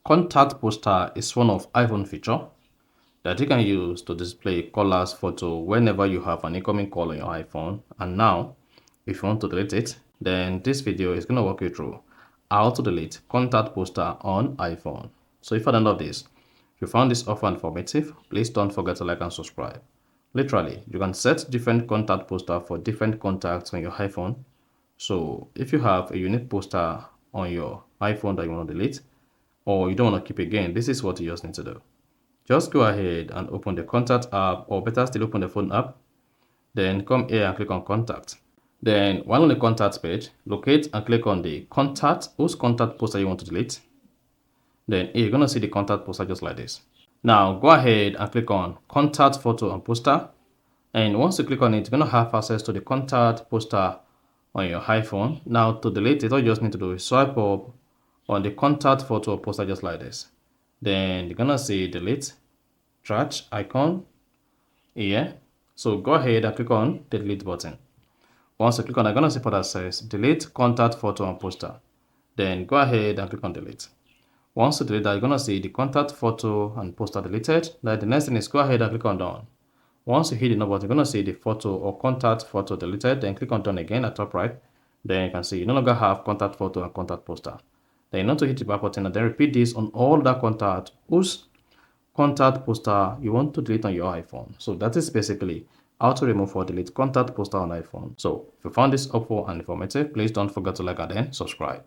Contact poster is one of iPhone feature that you can use to display callers photo whenever you have an incoming call on your iPhone. And now, if you want to delete it, then this video is going to walk you through how to delete contact poster on iPhone. So if at the end of this, if you found this offer informative, please don't forget to like and subscribe. Literally, you can set different contact poster for different contacts on your iPhone. So if you have a unique poster on your iPhone that you want to delete, or you don't want to keep again, this is what you just need to do. Just go ahead and open the contact app, or better still open the phone app. Then come here and click on contact. Then while on the contact page, locate and click on the contact, whose contact poster you want to delete. Then here you're going to see the contact poster just like this. Now go ahead and click on contact photo and poster. And once you click on it, you're going to have access to the contact poster on your iPhone. Now to delete it, all you just need to do is swipe up on the contact photo or poster just like this. Then you're going to see delete trash icon here. So go ahead and click on the delete button. Once you click on, I'm going to see what that says delete contact photo and poster. Then go ahead and click on delete. Once you delete that, you're going to see the contact photo and poster deleted. Then the next thing is go ahead and click on done. Once you hit the no button, you're going to see the photo or contact photo deleted. Then click on done again at top right. Then you can see you no longer have contact photo and contact poster. Then you need to hit the back button and then repeat this on all that contact whose contact poster you want to delete on your iPhone. So that is basically how to remove or delete contact poster on iPhone. So if you found this helpful and informative, please don't forget to like and then subscribe.